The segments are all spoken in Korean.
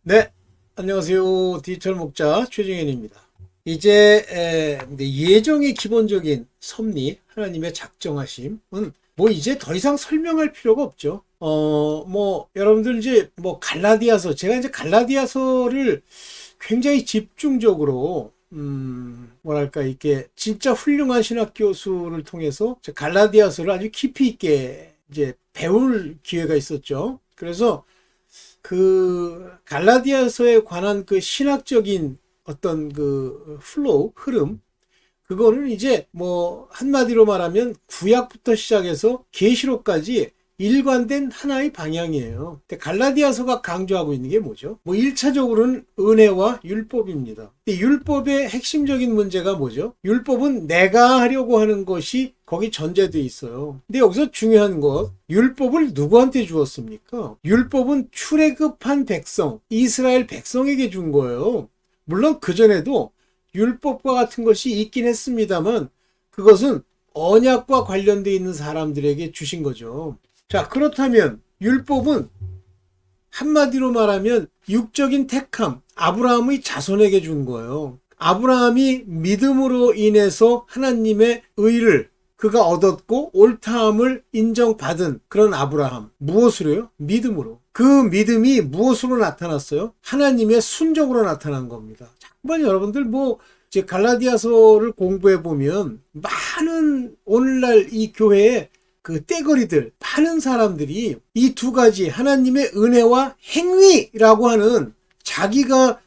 네, 안녕하세요. 디지털 목자 최정현입니다. 이제 예정의 기본적인 섭리, 하나님의 작정하심은 뭐 이제 더 이상 설명할 필요가 없죠. 뭐 여러분들 이제 뭐 갈라디아서, 제가 이제 갈라디아서를 굉장히 집중적으로 뭐랄까 이렇게 진짜 훌륭한 신학 교수를 통해서 갈라디아서를 아주 깊이 있게 이제 배울 기회가 있었죠. 그래서 그 갈라디아서에 관한 그 신학적인 어떤 그 플로우, 흐름, 그거는 이제 뭐 한마디로 말하면 구약부터 시작해서 계시록까지 일관된 하나의 방향이에요. 근데 갈라디아서가 강조하고 있는 게 뭐죠? 뭐 1차적으로는 은혜와 율법입니다. 근데 율법의 핵심적인 문제가 뭐죠? 율법은 내가 하려고 하는 것이 거기 전제되어 있어요. 근데 여기서 중요한 것, 율법을 누구한테 주었습니까? 율법은 출애굽한 백성, 이스라엘 백성에게 준 거예요. 물론 그전에도 율법과 같은 것이 있긴 했습니다만 그것은 언약과 관련되어 있는 사람들에게 주신 거죠. 자, 그렇다면 율법은 한마디로 말하면 육적인 택함, 아브라함의 자손에게 준 거예요. 아브라함이 믿음으로 인해서 하나님의 의를 그가 얻었고 옳다함을 인정받은 그런 아브라함. 무엇으로요? 믿음으로. 그 믿음이 무엇으로 나타났어요? 하나님의 순종으로 나타난 겁니다. 정말 여러분들 뭐 이제 갈라디아서를 공부해 보면 많은 오늘날 이 교회에 그 떼거리들, 많은 사람들이 이 두 가지 하나님의 은혜와 행위라고 하는 자기가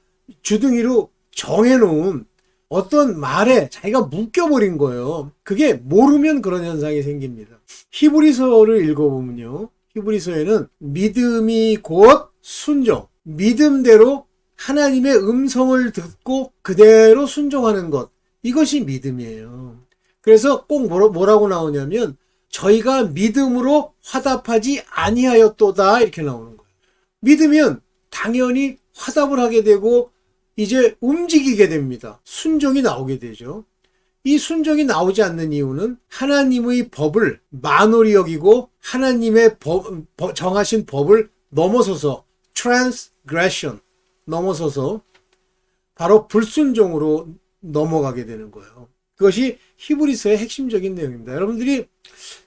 주둥이로 정해놓은 어떤 말에 자기가 묶여버린 거예요. 그게 모르면 그런 현상이 생깁니다. 히브리서를 읽어보면요. 히브리서에는 믿음이 곧 순종, 믿음대로 하나님의 음성을 듣고 그대로 순종하는 것, 이것이 믿음이에요. 그래서 꼭 뭐라고 나오냐면 저희가 믿음으로 화답하지 아니하였도다 이렇게 나오는 거예요. 믿으면 당연히 화답을 하게 되고 이제 움직이게 됩니다. 순종이 나오게 되죠. 이 순종이 나오지 않는 이유는 하나님의 법을 만홀히 여기고 하나님의 정하신 법을 넘어서서 transgression, 넘어서서 바로 불순종으로 넘어가게 되는 거예요. 그것이 히브리서의 핵심적인 내용입니다. 여러분들이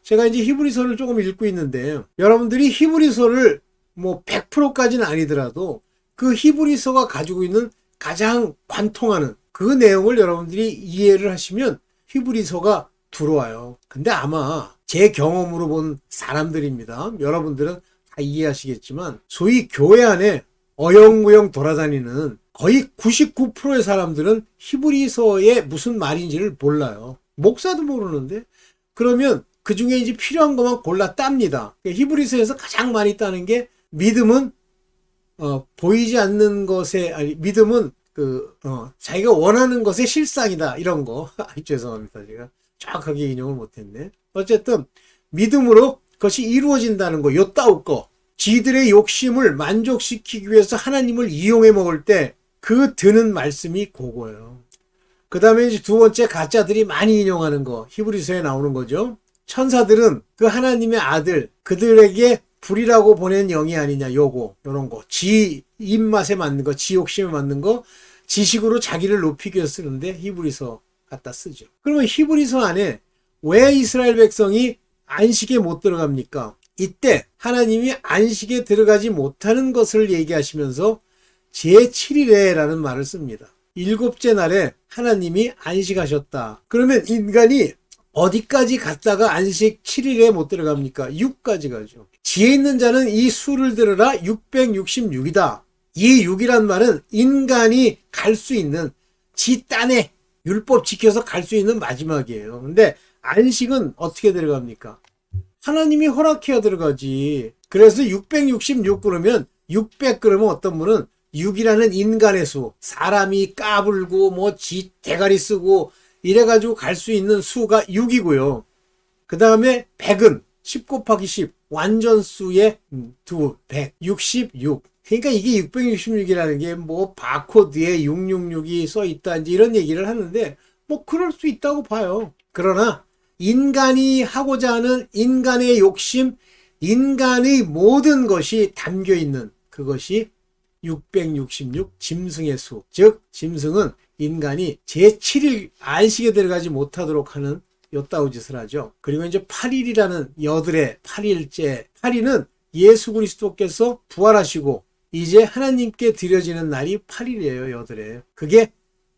제가 이제 히브리서를 조금 읽고 있는데 여러분들이 히브리서를 뭐 100%까지는 아니더라도 그 히브리서가 가지고 있는 가장 관통하는 그 내용을 여러분들이 이해를 하시면 히브리서가 들어와요. 근데 아마 제 경험으로 본 사람들입니다. 여러분들은 다 이해하시겠지만 소위 교회 안에 어영부영 돌아다니는 거의 99%의 사람들은 히브리서에 무슨 말인지를 몰라요. 목사도 모르는데 그러면 그 중에 이제 필요한 것만 골라 땁니다. 히브리서에서 가장 많이 따는 게 믿음은 보이지 않는 것에 아니 믿음은 자기가 원하는 것의 실상이다 이런 거. 죄송합니다. 제가 정확하게 인용을 못했네. 어쨌든 믿음으로 그것이 이루어진다는 거, 요따우 거. 지들의 욕심을 만족시키기 위해서 하나님을 이용해 먹을 때 그 드는 말씀이 그거예요. 그 다음에 이제 두 번째 가짜들이 많이 인용하는 거, 히브리서에 나오는 거죠. 천사들은 그 하나님의 아들, 그들에게 불이라고 보낸 영이 아니냐, 요런 거. 지 입맛에 맞는 거, 지 욕심에 맞는 거, 지식으로 자기를 높이기 위해서 쓰는데 히브리서 갖다 쓰죠. 그러면 히브리서 안에 왜 이스라엘 백성이 안식에 못 들어갑니까? 이때 하나님이 안식에 들어가지 못하는 것을 얘기하시면서 제7일에라는 말을 씁니다. 일곱째 날에 하나님이 안식하셨다. 그러면 인간이 어디까지 갔다가 안식 7일에 못 들어갑니까? 6까지 가죠. 지혜 있는 자는 이 수를 들으라 666이다. 이 6이란 말은 인간이 갈 수 있는 지 딴에 율법 지켜서 갈 수 있는 마지막이에요. 근데 안식은 어떻게 들어갑니까? 하나님이 허락해야 들어가지. 그래서 666 그러면 600 그러면 어떤 분은 6이라는 인간의 수, 사람이 까불고 뭐 지 대가리 쓰고 이래가지고 갈 수 있는 수가 6이고요. 그 다음에 100은 10 곱하기 10 완전수의 100, 66. 그러니까 이게 666이라는 게 뭐 바코드에 666이 써 있다든지 이런 얘기를 하는데 뭐 그럴 수 있다고 봐요. 그러나 인간이 하고자 하는 인간의 욕심, 인간의 모든 것이 담겨 있는 그것이 666 짐승의 수. 즉 짐승은 인간이 제7일 안식에 들어가지 못하도록 하는 요따우 짓을 하죠. 그리고 이제 8일이라는 여들의 8일째. 8일은 예수 그리스도께서 부활하시고 이제 하나님께 드려지는 날이 8일이에요. 여들의. 그게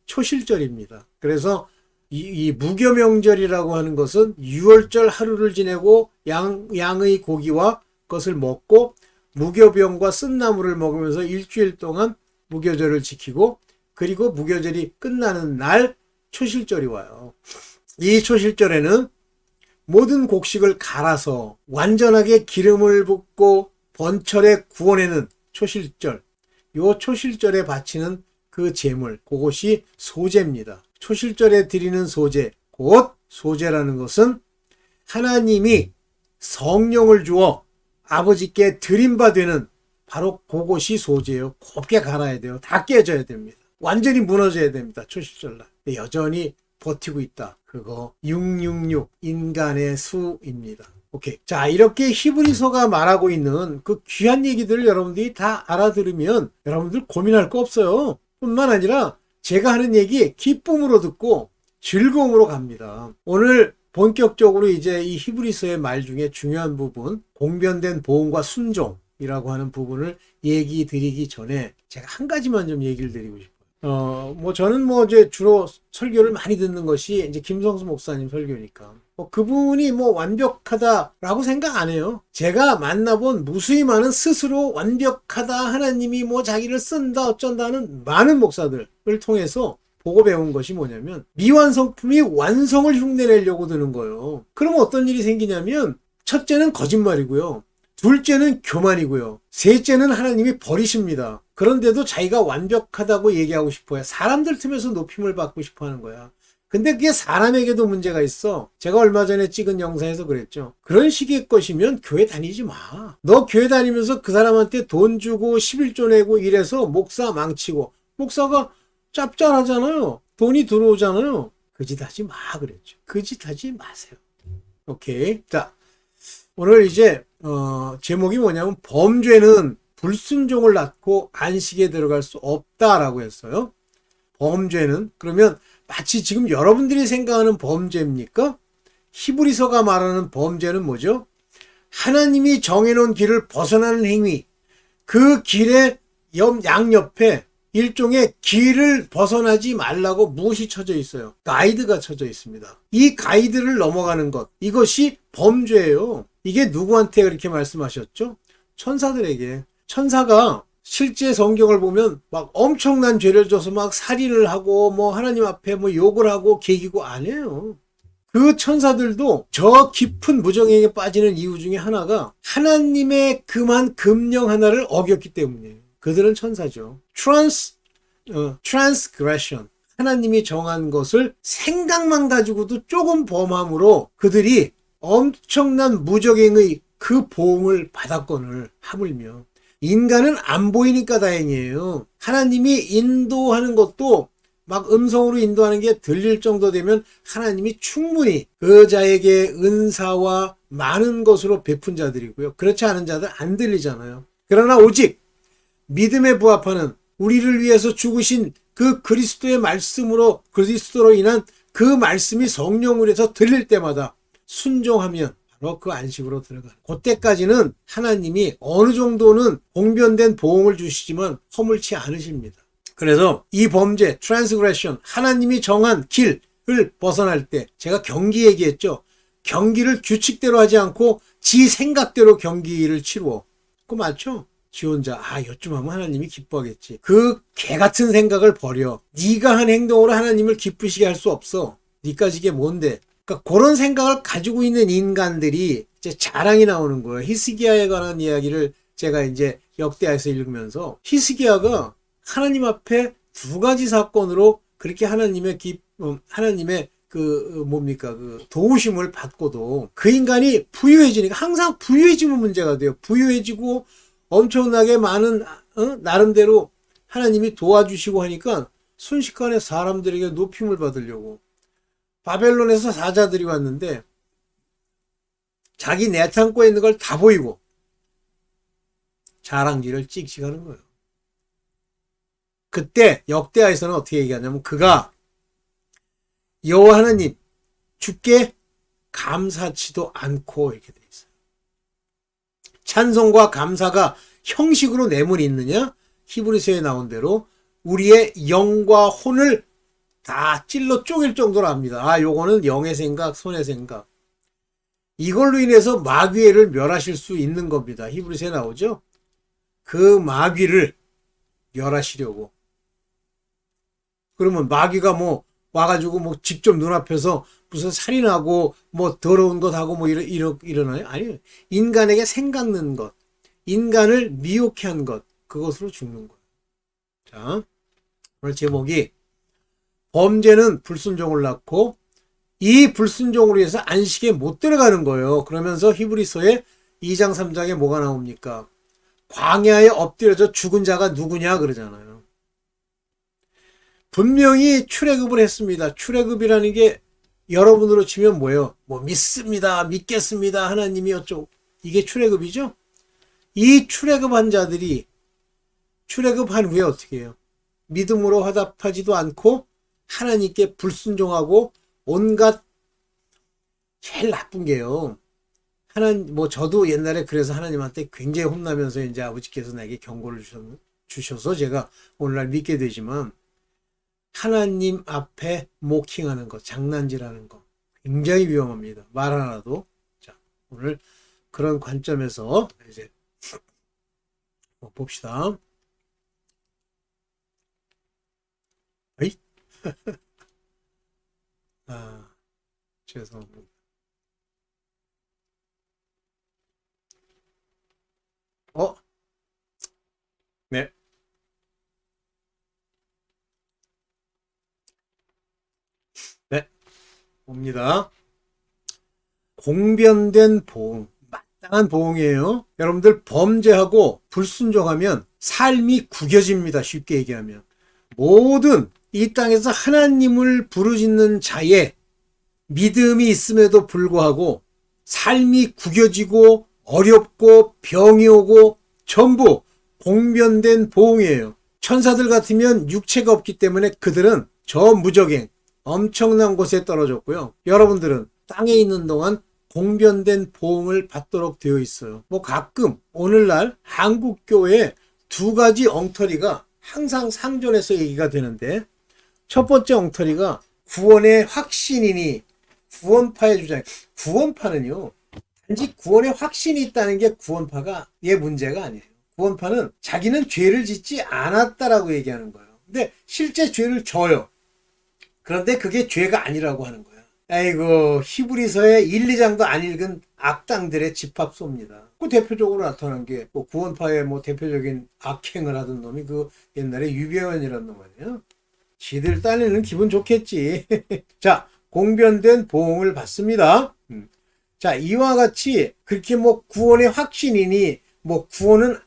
초실절입니다. 그래서 이 무교명절이라고 하는 것은 6월절 하루를 지내고 양의 고기와 그것을 먹고 무교병과 쓴나물을 먹으면서 일주일 동안 무교절을 지키고 그리고 무교절이 끝나는 날 초실절이 와요. 이 초실절에는 모든 곡식을 갈아서 완전하게 기름을 붓고 번철에 구워내는 초실절. 요 초실절에 바치는 그 제물, 그것이 소제입니다. 초실절에 드리는 소제, 곧 소제라는 것은 하나님이 성령을 주어 아버지께 드린 바 되는 바로 그것이 소제예요. 곱게 갈아야 돼요. 다 깨져야 됩니다. 완전히 무너져야 됩니다. 초실절날. 여전히 버티고 있다. 그거 666 인간의 수입니다. 오케이. 자, 이렇게 히브리서가 말하고 있는 그 귀한 얘기들을 여러분들이 다 알아들으면 여러분들 고민할 거 없어요. 뿐만 아니라 제가 하는 얘기 기쁨으로 듣고 즐거움으로 갑니다. 오늘 본격적으로 이제 이 히브리서의 말 중에 중요한 부분, 공변된 보응과 순종이라고 하는 부분을 얘기 드리기 전에 제가 한 가지만 좀 얘기를 드리고 싶어요. 저는 이제 주로 설교를 많이 듣는 것이 이제 김성수 목사님 설교니까. 그분이 완벽하다라고 생각 안 해요. 제가 만나본 무수히 많은 스스로 완벽하다, 하나님이 자기를 쓴다, 어쩐다는 많은 목사들을 통해서 보고 배운 것이 뭐냐면 미완성품이 완성을 흉내내려고 드는 거예요. 그러면 어떤 일이 생기냐면 첫째는 거짓말이고요. 둘째는 교만이고요. 셋째는 하나님이 버리십니다. 그런데도 자기가 완벽하다고 얘기하고 싶어요. 사람들 틈에서 높임을 받고 싶어 하는 거야. 근데 그게 사람에게도 문제가 있어. 제가 얼마 전에 찍은 영상에서 그랬죠. 그런 식의 것이면 교회 다니지 마. 너 교회 다니면서 그 사람한테 돈 주고 11조 내고 이래서 목사 망치고. 목사가 짭짤하잖아요. 돈이 들어오잖아요. 그 짓 하지 마 그랬죠. 그 짓 하지 마세요. 오케이. 자, 오늘 이제 제목이 뭐냐면 범죄는 불순종을 낳고 안식에 들어갈 수 없다라고 했어요. 범죄는 그러면 마치 지금 여러분들이 생각하는 범죄입니까? 히브리서가 말하는 범죄는 뭐죠? 하나님이 정해놓은 길을 벗어나는 행위. 그 길의 양옆에 일종의 길을 벗어나지 말라고 무엇이 쳐져 있어요? 가이드가 쳐져 있습니다. 이 가이드를 넘어가는 것, 이것이 범죄예요. 이게 누구한테 그렇게 말씀하셨죠? 천사들에게. 천사가 실제 성경을 보면 막 엄청난 죄를 져서 막 살인을 하고 하나님 앞에 욕을 하고 개기고 안 해요. 그 천사들도 저 깊은 무정행에 빠지는 이유 중에 하나가 하나님의 그만 금령 하나를 어겼기 때문이에요. 그들은 천사죠. transgression. 하나님이 정한 것을 생각만 가지고도 조금 범함으로 그들이 엄청난 무정행의 그 보응을 받았거늘 하물며 인간은 안 보이니까 다행이에요. 하나님이 인도하는 것도 막 음성으로 인도하는 게 들릴 정도 되면 하나님이 충분히 그 자에게 은사와 많은 것으로 베푼 자들이고요. 그렇지 않은 자들 안 들리잖아요. 그러나 오직 믿음에 부합하는 우리를 위해서 죽으신 그 그리스도의 말씀으로 그리스도로 인한 그 말씀이 성령으로 해서 들릴 때마다 순종하면 바로 그 안식으로 들어가는. 그때까지는 하나님이 어느 정도는 공변된 보응을 주시지만 허물치 않으십니다. 그래서 이 범죄, transgression, 하나님이 정한 길을 벗어날 때 제가 경기 얘기했죠. 경기를 규칙대로 하지 않고 지 생각대로 경기를 치루어. 그거 맞죠? 지 혼자 요쯤 하면 하나님이 기뻐하겠지. 그 개같은 생각을 버려. 네가 한 행동으로 하나님을 기쁘시게 할 수 없어. 네까지 이게 뭔데? 그러니까 그런 생각을 가지고 있는 인간들이 이제 자랑이 나오는 거예요. 히스기야에 관한 이야기를 제가 이제 역대하에서 읽으면서 히스기야가 하나님 앞에 두 가지 사건으로 그렇게 하나님의 그 도우심을 받고도 그 인간이 부유해지니까 항상 부유해지면 문제가 돼요. 부유해지고 엄청나게 많은 나름대로 하나님이 도와주시고 하니까 순식간에 사람들에게 높임을 받으려고 바벨론에서 사자들이 왔는데 자기 내창고에 있는 걸 다 보이고 자랑질을 찍찍 하는 거예요. 그때 역대하에서는 어떻게 얘기하냐면 그가 여호와 하나님 주께 감사치도 않고 이렇게 돼 있어요. 찬송과 감사가 형식으로 내문이 있느냐? 히브리서에 나온 대로 우리의 영과 혼을 다 찔러 쪼갤 정도로 합니다. 아, 요거는 영의 생각, 손의 생각. 이걸로 인해서 마귀를 멸하실 수 있는 겁니다. 히브리서에 나오죠? 그 마귀를 멸하시려고. 그러면 마귀가 뭐 와가지고 뭐 직접 눈앞에서 무슨 살인하고 뭐 더러운 것 하고 뭐 이러나요? 아니요. 인간에게 생각는 것, 인간을 미혹해 한 것, 그것으로 죽는 거예요. 자, 오늘 제목이 범죄는 불순종을 낳고 이 불순종으로 해서 안식에 못 들어가는 거예요. 그러면서 히브리서의 2장 3장에 뭐가 나옵니까? 광야에 엎드려져 죽은 자가 누구냐 그러잖아요. 분명히 출애굽을 했습니다. 출애굽이라는 게 여러분으로 치면 뭐예요? 뭐 믿습니다. 믿겠습니다. 하나님이 어쩌고. 이게 출애굽이죠? 이 출애굽한 자들이 출애굽한 후에 어떻게 해요? 믿음으로 화답하지도 않고 하나님께 불순종하고 온갖 제일 나쁜 게요. 뭐 저도 옛날에 그래서 하나님한테 굉장히 혼나면서 이제 아버지께서 내게 경고를 주셔서 제가 오늘날 믿게 되지만 하나님 앞에 모킹하는 거, 장난질하는 거 굉장히 위험합니다. 말 하나도. 자, 오늘 그런 관점에서 이제 봅시다. 어이? 아, 죄송합니다. 네. 네. 봅니다. 공변된 보응. 마땅한 보응이에요. 여러분들 범죄하고 불순종하면 삶이 구겨집니다. 쉽게 얘기하면. 모든 이 땅에서 하나님을 부르짖는 자의 믿음이 있음에도 불구하고 삶이 구겨지고 어렵고 병이 오고 전부 공변된 보응이에요. 천사들 같으면 육체가 없기 때문에 그들은 저 무적행 엄청난 곳에 떨어졌고요. 여러분들은 땅에 있는 동안 공변된 보응을 받도록 되어 있어요. 뭐 가끔 오늘날 한국교회에 두 가지 엉터리가 항상 상존해서 얘기가 되는데 첫 번째 엉터리가 구원의 확신이니 구원파의 주장. 구원파는요. 단지 구원의 확신이 있다는 게 구원파가 문제가 아니에요. 구원파는 자기는 죄를 짓지 않았다라고 얘기하는 거예요. 근데 실제 죄를 져요. 그런데 그게 죄가 아니라고 하는 거예요. 아이고 히브리서의 1, 2장도 안 읽은 악당들의 집합소입니다. 그 대표적으로 나타난 게 뭐 구원파의 뭐 대표적인 악행을 하던 놈이 그 옛날에 유배원이라는 놈 아니에요. 지들 딴에는 기분 좋겠지. 자, 공변된 보응을 받습니다. 자, 이와 같이 그렇게 뭐 구원의 확신이니 뭐 구원은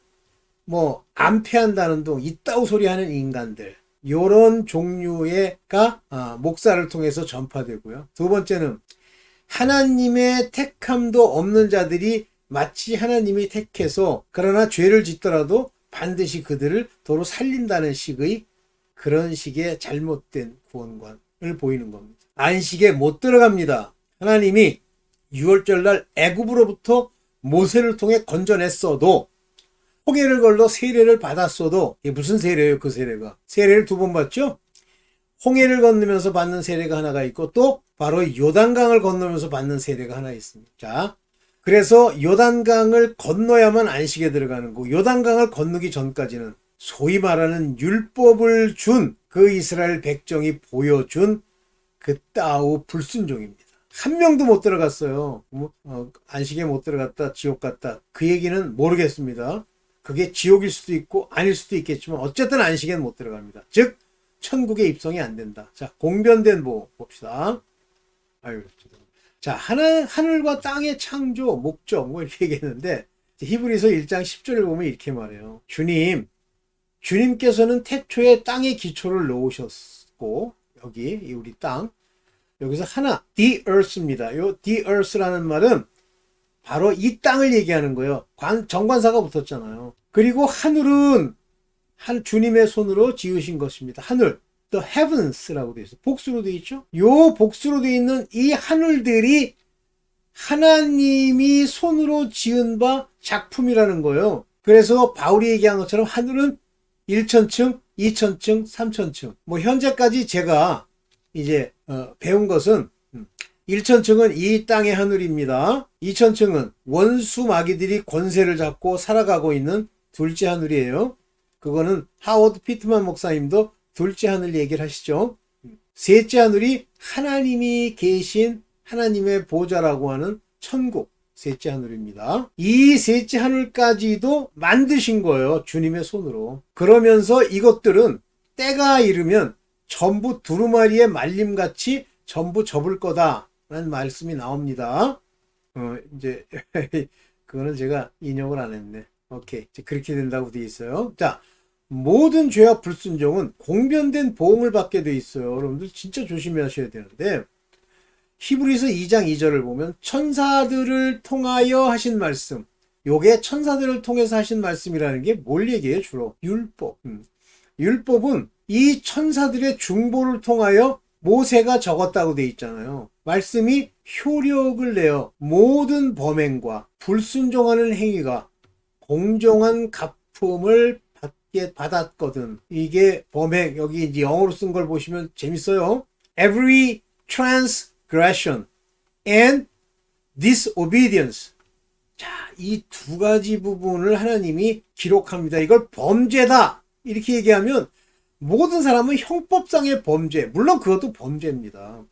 뭐 안 패한다는 둥 이따우 소리 하는 인간들. 요런 종류의가 목사를 통해서 전파되고요. 두 번째는 하나님의 택함도 없는 자들이 마치 하나님이 택해서 그러나 죄를 짓더라도 반드시 그들을 도로 살린다는 식의 그런 식의 잘못된 구원관을 보이는 겁니다. 안식에 못 들어갑니다. 하나님이 6월절 날 애굽으로부터 모세를 통해 건져냈어도 홍해를 걸러 세례를 받았어도 이게 무슨 세례예요? 그 세례가 세례를 2번 받죠. 홍해를 건너면서 받는 세례가 하나가 있고 또 바로 요단강을 건너면서 받는 세례가 하나 있습니다. 자, 그래서 요단강을 건너야만 안식에 들어가는 거. 요단강을 건너기 전까지는 소위 말하는 율법을 준 그 이스라엘 백성이 보여준 그 따우 불순종입니다. 한 명도 못 들어갔어요. 안식에 못 들어갔다, 지옥 갔다. 그 얘기는 모르겠습니다. 그게 지옥일 수도 있고 아닐 수도 있겠지만 어쨌든 안식에는 못 들어갑니다. 즉 천국에 입성이 안 된다. 자, 공변된 보응 봅시다. 아유, 자, 하늘과 땅의 창조, 목적 뭐 이렇게 얘기했는데 히브리서 1장 10절을 보면 이렇게 말해요. 주님께서는 태초에 땅의 기초를 놓으셨고 여기 우리 땅 여기서 하나 the earth입니다. 요 the earth라는 말은 바로 이 땅을 얘기하는 거예요. 정관사가 붙었잖아요. 그리고 하늘은 한 주님의 손으로 지으신 것입니다. 하늘, the heavens라고 되어 있어요. 복수로 되어 있죠. 요 복수로 되어 있는 이 하늘들이 하나님이 손으로 지은 바 작품이라는 거예요. 그래서 바울이 얘기한 것처럼 하늘은 1천층, 2천층, 3천층. 뭐 현재까지 제가 이제 배운 것은 1천층은 이 땅의 하늘입니다. 2천층은 원수 마귀들이 권세를 잡고 살아가고 있는 둘째 하늘이에요. 그거는 하워드 피트만 목사님도 둘째 하늘 얘기를 하시죠. 셋째 하늘이 하나님이 계신 하나님의 보좌라고 하는 천국, 셋째 하늘입니다. 이 셋째 하늘까지도 만드신 거예요. 주님의 손으로. 그러면서 이것들은 때가 이르면 전부 두루마리의 말림같이 전부 접을 거다라는 말씀이 나옵니다. 이제 그거는 제가 인용을 안 했네. 오케이. 그렇게 된다고 되어 있어요. 자, 모든 죄와 불순종은 공변된 보응을 받게 되어 있어요. 여러분들 진짜 조심하셔야 되는데 히브리서 2장 2절을 보면 천사들을 통하여 하신 말씀, 요게 천사들을 통해서 하신 말씀이라는 게 뭘 얘기해요? 주로 율법. 율법은 이 천사들의 중보를 통하여 모세가 적었다고 돼 있잖아요. 말씀이 효력을 내어 모든 범행과 불순종하는 행위가 공정한 갚음을 받았거든. 이게 범행, 여기 이제 영어로 쓴 걸 보시면 재밌어요. Every transgression and disobedience. 자, 이 두 가지 부분을 하나님이 기록합니다. 이걸 범죄다. 이렇게 얘기하면 모든 사람은 형법상의 범죄, 물론 그것도 범죄입니다.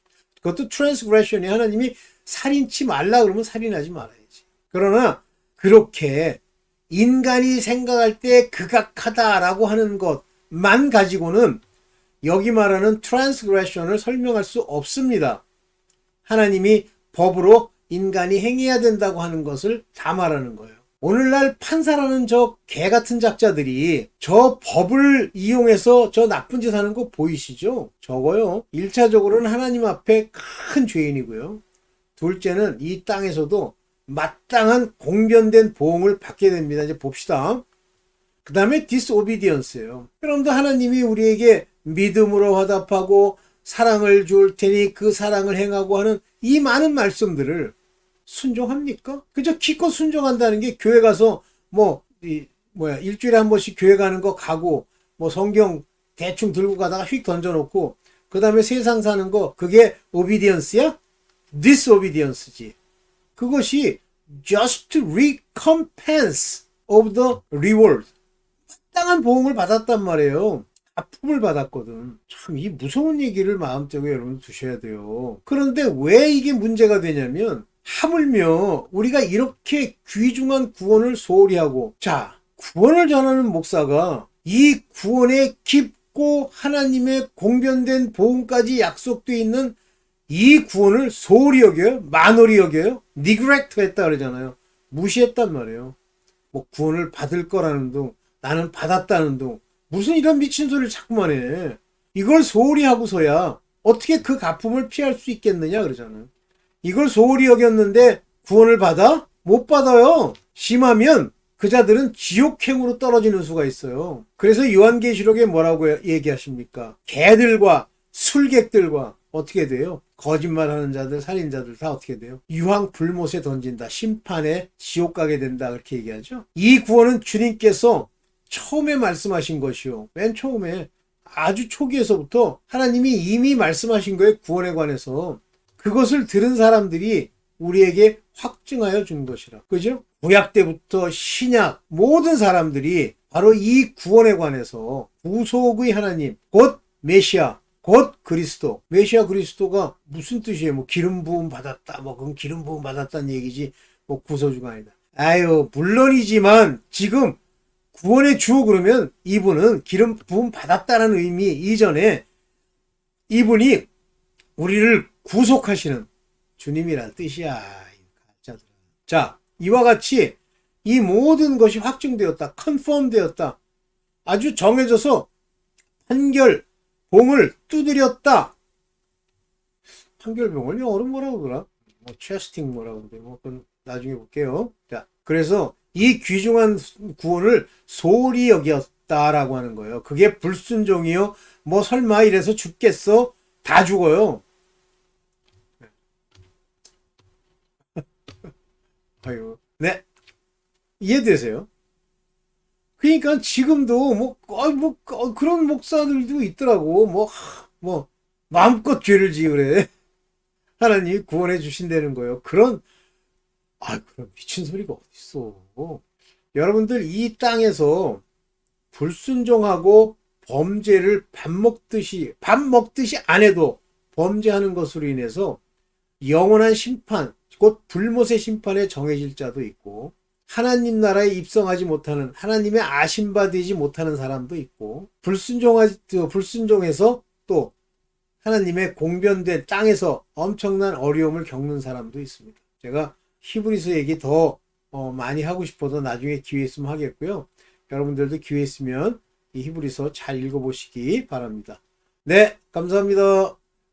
그것도 트랜스그레션이 하나님이 살인치 말라 그러면 살인하지 말아야지. 그러나 그렇게 인간이 생각할 때 극악하다라고 하는 것만 가지고는 여기 말하는 트랜스그레션을 설명할 수 없습니다. 하나님이 법으로 인간이 행해야 된다고 하는 것을 다 말하는 거예요. 오늘날 판사라는 저 개 같은 작자들이 저 법을 이용해서 저 나쁜 짓 하는 거 보이시죠? 저거요. 1차적으로는 하나님 앞에 큰 죄인이고요. 둘째는 이 땅에서도 마땅한 공변된 보응을 받게 됩니다. 이제 봅시다. 그 다음에 disobedience예요. 여러분들 하나님이 우리에게 믿음으로 화답하고 사랑을 줄 테니 그 사랑을 행하고 하는 이 많은 말씀들을 순종합니까? 그저 기껏 순종한다는 게 교회 가서 일주일에 한 번씩 교회 가는 거 가고 성경 대충 들고 가다가 휙 던져놓고 그 다음에 세상 사는 거 그게 obedience야? disobedience지. 그것이 just recompense of the reward. 마땅한 보응을 받았단 말이에요. 아픔을 받았거든. 참 이 무서운 얘기를 마음속에 여러분 두셔야 돼요. 그런데 왜 이게 문제가 되냐면 하물며 우리가 이렇게 귀중한 구원을 소홀히 하고 구원을 전하는 목사가 이 구원의 깊고 하나님의 공변된 보응까지 약속되어 있는 이 구원을 소홀히 여겨요? 만홀히 여겨요? neglect 했다 그러잖아요. 무시했단 말이에요. 구원을 받을 거라는 둥, 나는 받았다는 둥, 무슨 이런 미친 소리를 자꾸만 해. 이걸 소홀히 하고서야 어떻게 그 갚음을 피할 수 있겠느냐 그러잖아요. 이걸 소홀히 여겼는데 구원을 받아? 못 받아요. 심하면 그 자들은 지옥행으로 떨어지는 수가 있어요. 그래서 요한계시록에 뭐라고 얘기하십니까? 개들과 술객들과 어떻게 돼요? 거짓말하는 자들, 살인자들 다 어떻게 돼요? 유황 불못에 던진다. 심판에 지옥 가게 된다. 그렇게 얘기하죠. 이 구원은 주님께서 처음에 말씀하신 것이요. 맨 처음에 아주 초기에서부터 하나님이 이미 말씀하신 거예요. 구원에 관해서. 그것을 들은 사람들이 우리에게 확증하여 준 것이라. 그죠? 구약 때부터 신약 모든 사람들이 바로 이 구원에 관해서 구속의 하나님, 곧 메시아, 곧 그리스도. 메시아 그리스도가 무슨 뜻이에요? 기름 부음 받았다. 그건 기름 부음 받았다는 얘기지. 구소주가 아니다. 물론이지만 지금 구원의 주 그러면 이분은 기름 부음 받았다는 의미 이전에 이분이 우리를 구속하시는 주님이란 뜻이야. 자, 이와 같이 이 모든 것이 확증되었다. 컨펌 되었다. 아주 정해져서 판결봉을 두드렸다. 판결봉을 영어로 뭐라고 그러더라? 체스팅 뭐라고 그러는데 그건 나중에 볼게요. 자, 그래서 이 귀중한 구원을 소홀히 여겼다라고 하는 거예요. 그게 불순종이요. 뭐 설마 이래서 죽겠어? 다 죽어요. 아유, 네. 이해되세요? 그러니까 지금도 그런 목사들도 있더라고. 뭐, 마음껏 죄를 지으래. 하나님이 구원해 주신다는 거예요. 그런 미친 소리가 어딨어. 여러분들 이 땅에서 불순종하고 범죄를 밥 먹듯이 안 해도 범죄하는 것으로 인해서 영원한 심판, 곧 불못의 심판에 정해질 자도 있고, 하나님 나라에 입성하지 못하는, 하나님의 아심받지 못하는 사람도 있고, 불순종해서 또 하나님의 공변된 땅에서 엄청난 어려움을 겪는 사람도 있습니다. 제가 히브리서 얘기 더 많이 하고 싶어서 나중에 기회 있으면 하겠고요. 여러분들도 기회 있으면 이 히브리서 잘 읽어보시기 바랍니다. 네, 감사합니다.